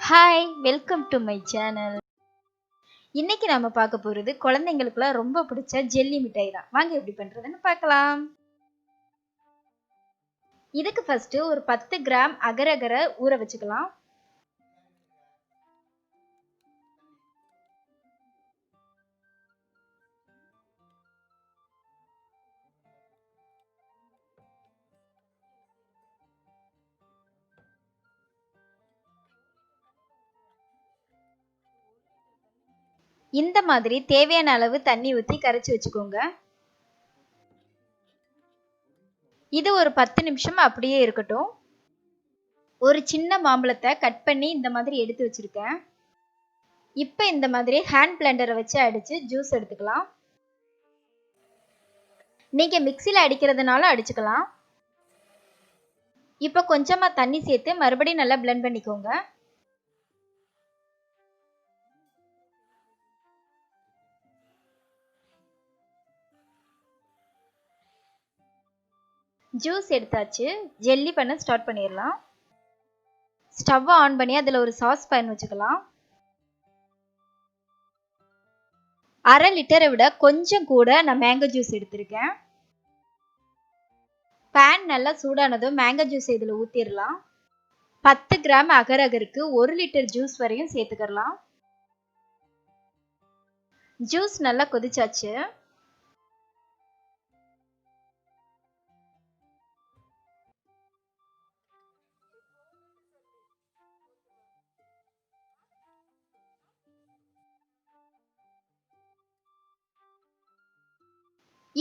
Hi, welcome to my channel. இன்னைக்கு நாம பார்க்க போறது குழந்தைங்களுக்குலாம் ரொம்ப பிடிச்ச ஜெல்லி மிட்டாய் தான். வாங்க எப்படி பண்றதுன்னு பார்க்கலாம். இதுக்கு ஃபர்ஸ்ட் ஒரு 10 கிராம் அகரகர ஊற வச்சுக்கலாம். இந்த மாதிரி தேவையான அளவு தண்ணி ஊற்றி கரைச்சி வச்சுக்கோங்க. இது ஒரு 10 நிமிஷம் அப்படியே இருக்கட்டும். ஒரு சின்ன மாம்பழத்தை கட் பண்ணி இந்த மாதிரி எடுத்து வச்சிருக்கேன். இப்போ இந்த மாதிரி ஹேண்ட் பிளெண்டரை வச்சு அடிச்சு ஜூஸ் எடுத்துக்கலாம். நீங்க மிக்சியில் அடிக்கிறதுனால அடிச்சுக்கலாம். இப்போ கொஞ்சமா தண்ணி சேர்த்து மறுபடியும் நல்லா பிளெண்ட் பண்ணிக்கோங்க. ஜூஸ் எடுத்தாச்சு. ஜெல்லி பண்ண ஸ்டார்ட் பண்ணிடலாம். ஸ்டவ் ஆன் பண்ணி அதில் ஒரு சாஸ் பேன் வச்சுக்கலாம். 1/2 லிட்டரை விட கொஞ்சம் கூட நான் மேங்கோ ஜூஸ் எடுத்திருக்கேன். பேன் நல்லா சூடானதும் மேங்கோ ஜூஸ் இதில் ஊற்றிடலாம். 10 கிராம் அகரகருக்கு 1 லிட்டர் ஜூஸ் வரையும் சேர்த்துக்கலாம். ஜூஸ் நல்லா கொதிச்சாச்சு.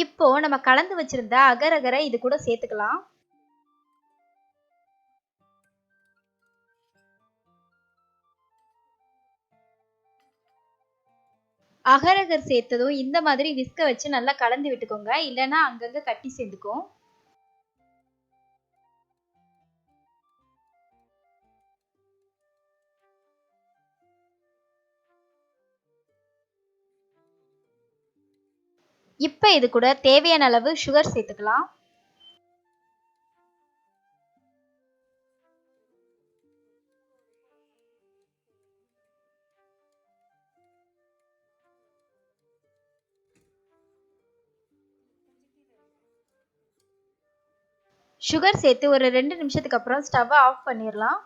இப்போ நம்ம கலந்து வச்சிருந்த அகரகரை இது கூட சேர்த்துக்கலாம். அகரகர் சேர்த்ததும் இந்த மாதிரி விஸ்க வச்சு நல்லா கலந்து விட்டுக்கோங்க, இல்லைன்னா அங்கங்க கட்டி சேர்ந்துக்கும். இப்போ இது கூட தேவையான அளவு சுகர் சேர்த்துக்கலாம். சுகர் சேர்த்து ஒரு 2 நிமிஷத்துக்கு அப்புறம் ஸ்டவ் ஆஃப் பண்ணிடலாம்.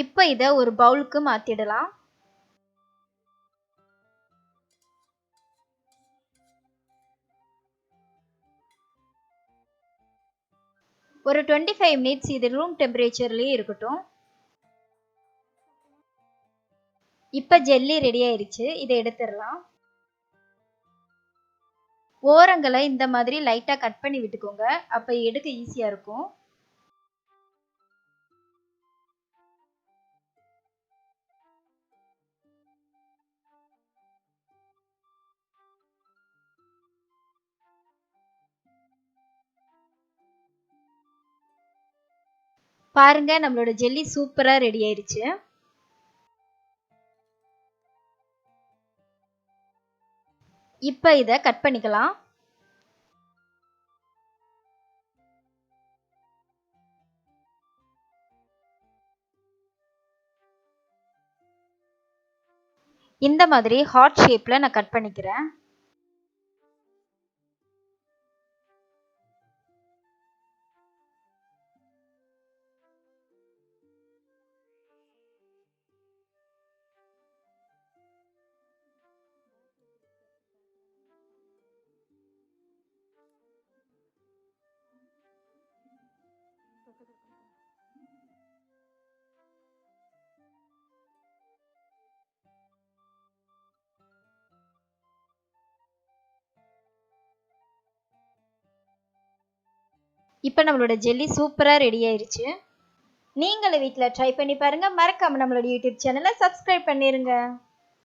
இப்போ இதை ஒரு பவுலுக்கு மாத்திடலாம். ஒரு 25 மினிட்ஸ் இது ரூம் டெம்பரேச்சர்லயே இருக்கட்டும். இப்போ ஜெல்லி ரெடி ஆயிருச்சு. இதை எடுத்துடலாம். ஓரங்களை இந்த மாதிரி லைட்டா கட் பண்ணி விட்டுக்கோங்க, அப்ப எடுக்க ஈஸியா இருக்கும். பாருங்க, நம்மளோட ஜெல்லி சூப்பரா ரெடி ஆயிருச்சு. இப்ப இத கட் பண்ணிக்கலாம். இந்த மாதிரி ஹார்ட் ஷேப்ல நான் கட் பண்ணிக்கிறேன். இப்போ நம்மளோட ஜெல்லி சூப்பரா ரெடி ஆயிருச்சு. நீங்களும் வீட்டில் ட்ரை பண்ணி பாருங்க. மறக்காம நம்மளோட யூடியூப் சேனலை சப்ஸ்கிரைப் பண்ணிருங்க.